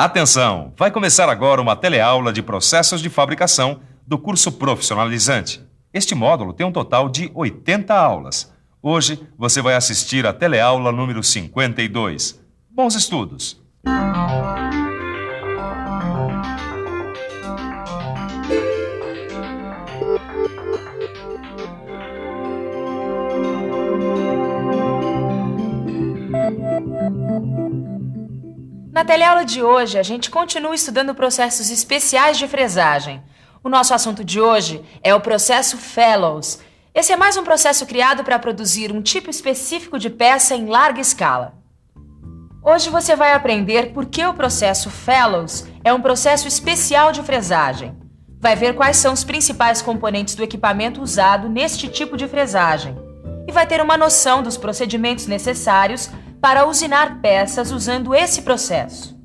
Atenção! Vai começar agora uma teleaula de processos de fabricação do curso profissionalizante. Este módulo tem um total de 80 aulas. Hoje você vai assistir a teleaula número 52. Bons estudos! Na teleaula de hoje, a gente continua estudando processos especiais de fresagem. O nosso assunto de hoje é o processo Fellows. Esse é mais um processo criado para produzir um tipo específico de peça em larga escala. Hoje você vai aprender por que o processo Fellows é um processo especial de fresagem. Vai ver quais são os principais componentes do equipamento usado neste tipo de fresagem. E vai ter uma noção dos procedimentos necessários para usinar peças usando esse processo.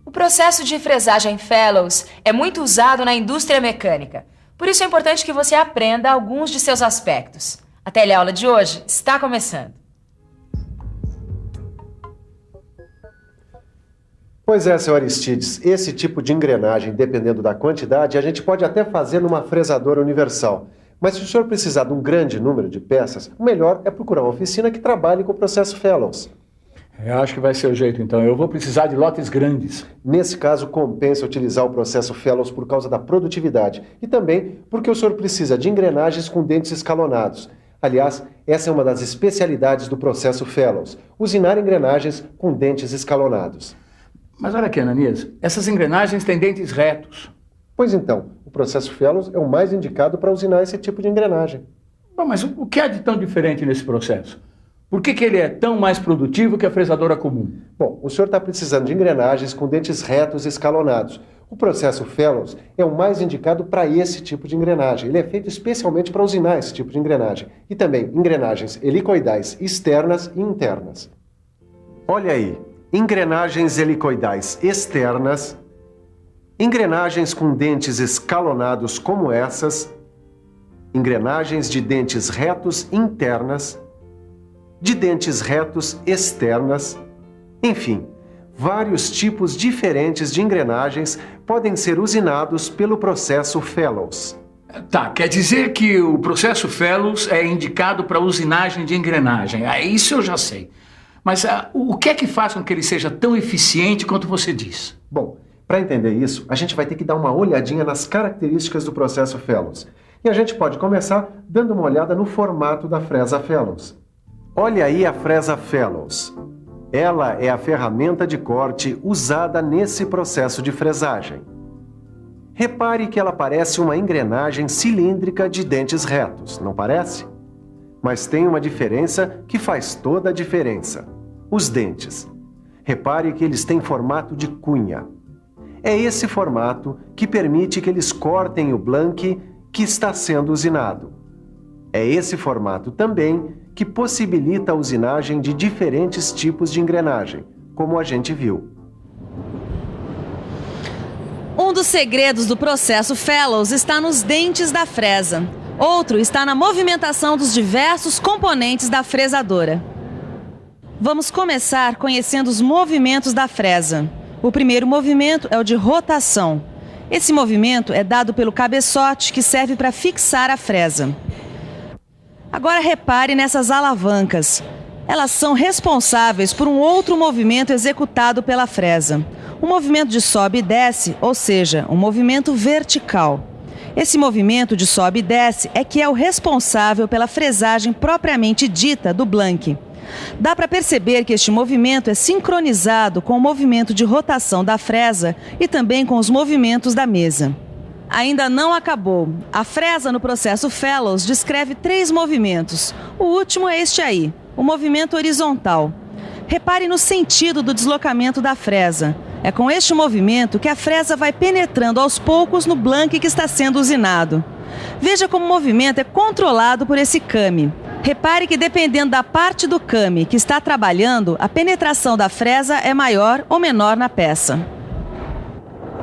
O processo de fresagem Fellows é muito usado na indústria mecânica. Por isso é importante que você aprenda alguns de seus aspectos. A teleaula de hoje está começando. Pois é, Sr. Aristides, esse tipo de engrenagem, dependendo da quantidade, a gente pode até fazer numa fresadora universal. Mas se o senhor precisar de um grande número de peças, o melhor é procurar uma oficina que trabalhe com o processo Fellows. Eu acho que vai ser o jeito, então. Eu vou precisar de lotes grandes. Nesse caso, compensa utilizar o processo Fellows por causa da produtividade e também porque o senhor precisa de engrenagens com dentes escalonados. Aliás, essa é uma das especialidades do processo Fellows, usinar engrenagens com dentes escalonados. Mas olha aqui, Ananias, essas engrenagens têm dentes retos. Pois então, o processo Fellows é o mais indicado para usinar esse tipo de engrenagem. Bom, mas o que há de tão diferente nesse processo? Por que ele é tão mais produtivo que a fresadora comum? Bom, o senhor está precisando de engrenagens com dentes retos escalonados. O processo Fellows é o mais indicado para esse tipo de engrenagem. Ele é feito especialmente para usinar esse tipo de engrenagem. E também engrenagens helicoidais externas e internas. Olha aí, engrenagens helicoidais externas, engrenagens com dentes escalonados como essas, engrenagens de dentes retos internas, de dentes retos externas, enfim, vários tipos diferentes de engrenagens podem ser usinados pelo processo Fellows. Tá, quer dizer que o processo Fellows é indicado para usinagem de engrenagem. Isso eu já sei. Mas o que é que faz com que ele seja tão eficiente quanto você diz? Bom, para entender isso, a gente vai ter que dar uma olhadinha nas características do processo Fellows. E a gente pode começar dando uma olhada no formato da fresa Fellows. Olha aí a fresa Fellows. Ela é a ferramenta de corte usada nesse processo de fresagem. Repare que ela parece uma engrenagem cilíndrica de dentes retos, não parece? Mas tem uma diferença que faz toda a diferença: os dentes. Repare que eles têm formato de cunha. É esse formato que permite que eles cortem o blank que está sendo usinado. É esse formato também que possibilita a usinagem de diferentes tipos de engrenagem, como a gente viu. Um dos segredos do processo Fellows está nos dentes da fresa. Outro está na movimentação dos diversos componentes da fresadora. Vamos começar conhecendo os movimentos da fresa. O primeiro movimento é o de rotação. Esse movimento é dado pelo cabeçote que serve para fixar a fresa. Agora repare nessas alavancas. Elas são responsáveis por um outro movimento executado pela fresa. Um movimento de sobe e desce, ou seja, um movimento vertical. Esse movimento de sobe e desce é que é o responsável pela fresagem propriamente dita do blank. Dá para perceber que este movimento é sincronizado com o movimento de rotação da fresa e também com os movimentos da mesa. Ainda não acabou. A fresa no processo Fellows descreve 3 movimentos. O último é este aí, o movimento horizontal. Repare no sentido do deslocamento da fresa. É com este movimento que a fresa vai penetrando aos poucos no blank que está sendo usinado. Veja como o movimento é controlado por esse came. Repare que dependendo da parte do came que está trabalhando, a penetração da fresa é maior ou menor na peça.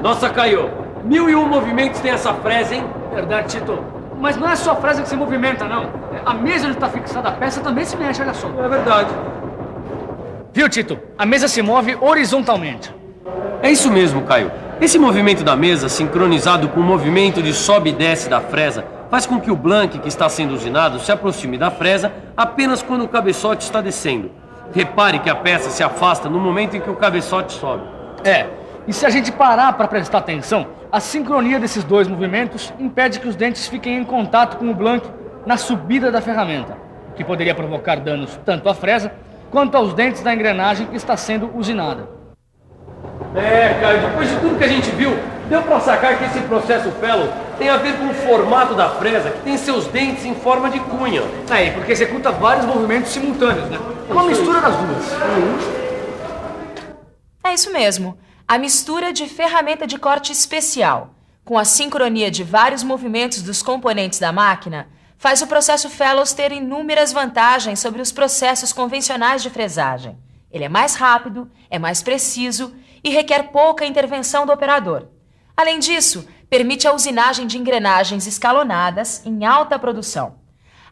Nossa, Caio! 1001 movimentos tem essa fresa, hein? Verdade, Tito. Mas não é só a fresa que se movimenta, não. A mesa onde está fixada a peça também se mexe, olha só. É verdade. Viu, Tito? A mesa se move horizontalmente. É isso mesmo, Caio. Esse movimento da mesa, sincronizado com o movimento de sobe e desce da fresa, faz com que o blank que está sendo usinado se aproxime da fresa apenas quando o cabeçote está descendo. Repare que a peça se afasta no momento em que o cabeçote sobe. E se a gente parar para prestar atenção, a sincronia desses dois movimentos impede que os dentes fiquem em contato com o blank na subida da ferramenta, o que poderia provocar danos tanto à fresa quanto aos dentes da engrenagem que está sendo usinada. Caio, depois de tudo que a gente viu, deu para sacar que esse processo Fellows tem a ver com o formato da fresa, que tem seus dentes em forma de cunha. Porque executa vários movimentos simultâneos, né? Uma mistura das duas. É isso mesmo. A mistura de ferramenta de corte especial, com a sincronia de vários movimentos dos componentes da máquina, faz o processo Fellows ter inúmeras vantagens sobre os processos convencionais de fresagem. Ele é mais rápido, é mais preciso e requer pouca intervenção do operador. Além disso, permite a usinagem de engrenagens escalonadas em alta produção.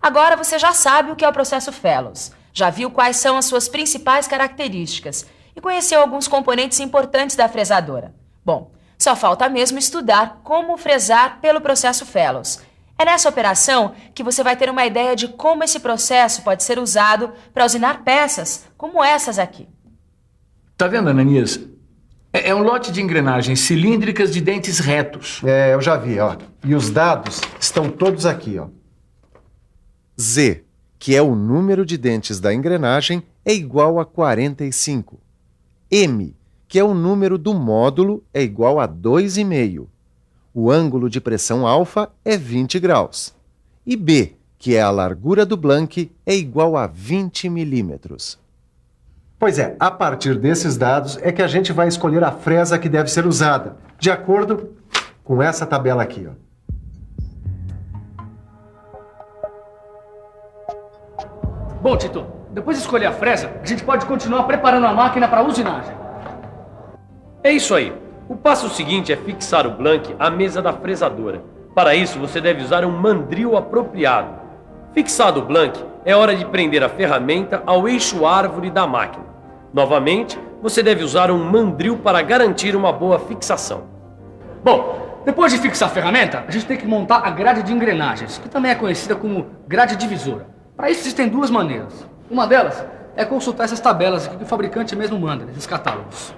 Agora você já sabe o que é o processo Fellows, já viu quais são as suas principais características e conheceu alguns componentes importantes da fresadora. Bom, só falta mesmo estudar como fresar pelo processo Fellows. É nessa operação que você vai ter uma ideia de como esse processo pode ser usado para usinar peças como essas aqui. Tá vendo, Ananias? É um lote de engrenagens cilíndricas de dentes retos. Eu já vi, ó. E os dados estão todos aqui, ó. Z, que é o número de dentes da engrenagem, é igual a 45. M, que é o número do módulo, é igual a 2,5. O ângulo de pressão alfa é 20 graus. E B, que é a largura do blank, é igual a 20 milímetros. Pois é, a partir desses dados é que a gente vai escolher a fresa que deve ser usada, de acordo com essa tabela aqui, ó. Bom, Tito, depois de escolher a fresa, a gente pode continuar preparando a máquina para usinagem. É isso aí. O passo seguinte é fixar o blank à mesa da fresadora. Para isso, você deve usar um mandril apropriado. Fixado o blank, é hora de prender a ferramenta ao eixo árvore da máquina. Novamente, você deve usar um mandril para garantir uma boa fixação. Bom, depois de fixar a ferramenta, a gente tem que montar a grade de engrenagens, que também é conhecida como grade divisora. Para isso existem duas maneiras. Uma delas é consultar essas tabelas aqui que o fabricante mesmo manda, esses catálogos.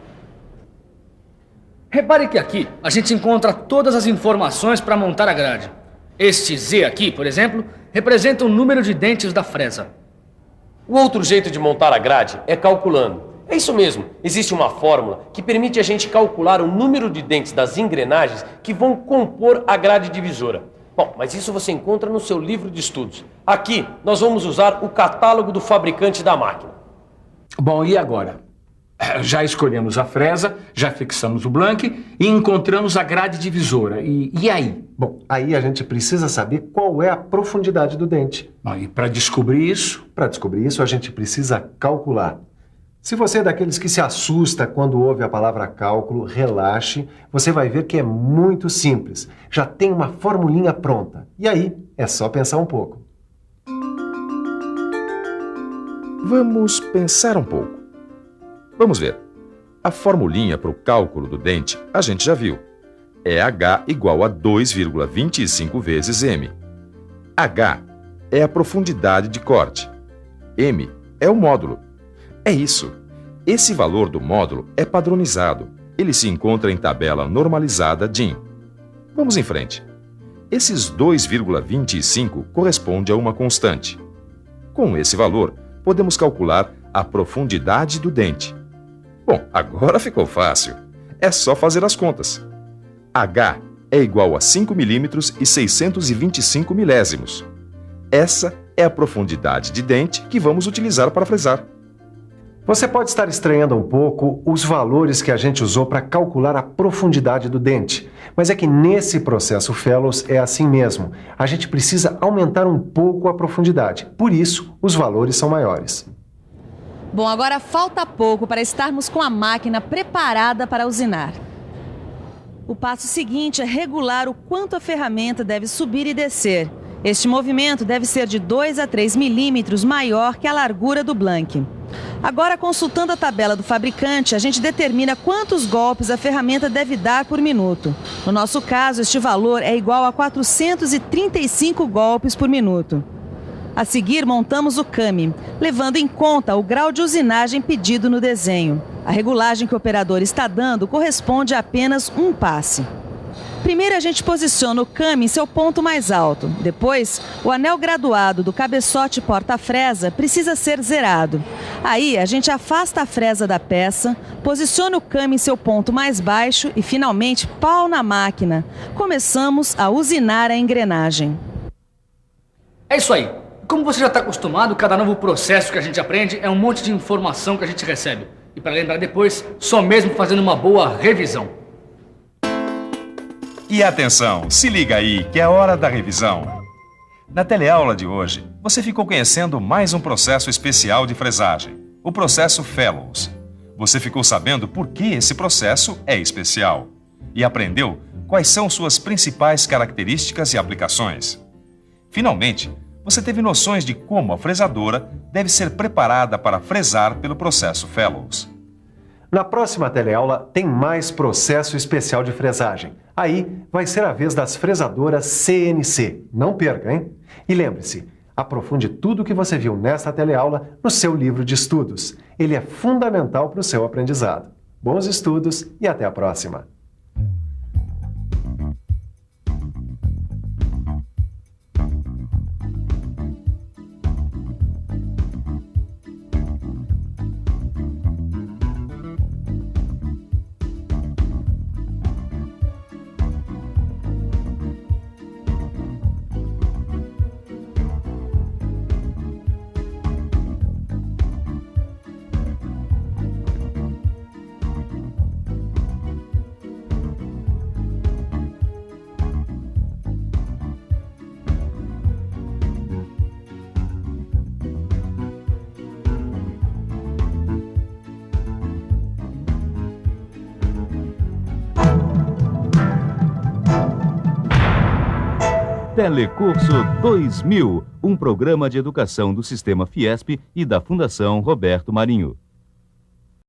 Repare que aqui a gente encontra todas as informações para montar a grade. Este Z aqui, por exemplo, representa o número de dentes da fresa. O outro jeito de montar a grade é calculando. É isso mesmo, existe uma fórmula que permite a gente calcular o número de dentes das engrenagens que vão compor a grade divisora. Bom, mas isso você encontra no seu livro de estudos. Aqui, nós vamos usar o catálogo do fabricante da máquina. Bom, e agora? Já escolhemos a fresa, já fixamos o blank e encontramos a grade divisora. E aí? Bom, aí a gente precisa saber qual é a profundidade do dente. E para descobrir isso? Para descobrir isso, a gente precisa calcular. Se você é daqueles que se assusta quando ouve a palavra cálculo, relaxe, você vai ver que é muito simples. Já tem uma formulinha pronta. E aí, é só pensar um pouco. Vamos pensar um pouco. Vamos ver. A formulinha para o cálculo do dente a gente já viu. É H igual a 2,25 vezes M. H é a profundidade de corte. M é o módulo. É isso. Esse valor do módulo é padronizado. Ele se encontra em tabela normalizada DIN. Vamos em frente. Esses 2,25 corresponde a uma constante. Com esse valor, podemos calcular a profundidade do dente. Bom, agora ficou fácil. É só fazer as contas. H é igual a 5 milímetros e 625 milésimos. Essa é a profundidade de dente que vamos utilizar para fresar. Você pode estar estranhando um pouco os valores que a gente usou para calcular a profundidade do dente, mas é que nesse processo Fellows é assim mesmo. A gente precisa aumentar um pouco a profundidade, por isso os valores são maiores. Bom, agora falta pouco para estarmos com a máquina preparada para usinar. O passo seguinte é regular o quanto a ferramenta deve subir e descer. Este movimento deve ser de 2 a 3 milímetros maior que a largura do blank. Agora, consultando a tabela do fabricante, a gente determina quantos golpes a ferramenta deve dar por minuto. No nosso caso, este valor é igual a 435 golpes por minuto. A seguir, montamos o CAMI, levando em conta o grau de usinagem pedido no desenho. A regulagem que o operador está dando corresponde a apenas um passe. Primeiro, a gente posiciona o CAMI em seu ponto mais alto. Depois, o anel graduado do cabeçote porta-fresa precisa ser zerado. Aí, a gente afasta a fresa da peça, posiciona o CAMI em seu ponto mais baixo e, finalmente, pau na máquina. Começamos a usinar a engrenagem. É isso aí. Como você já está acostumado, cada novo processo que a gente aprende é um monte de informação que a gente recebe. E para lembrar depois, só mesmo fazendo uma boa revisão. E atenção, se liga aí que é hora da revisão. Na teleaula de hoje, você ficou conhecendo mais um processo especial de fresagem, o processo Fellows. Você ficou sabendo por que esse processo é especial e aprendeu quais são suas principais características e aplicações. Finalmente, você teve noções de como a fresadora deve ser preparada para fresar pelo processo Fellows. Na próxima teleaula tem mais processo especial de fresagem. Aí vai ser a vez das fresadoras CNC. Não perca, hein? E lembre-se, aprofunde tudo o que você viu nesta teleaula no seu livro de estudos. Ele é fundamental para o seu aprendizado. Bons estudos e até a próxima! Telecurso 2000, um programa de educação do Sistema Fiesp e da Fundação Roberto Marinho.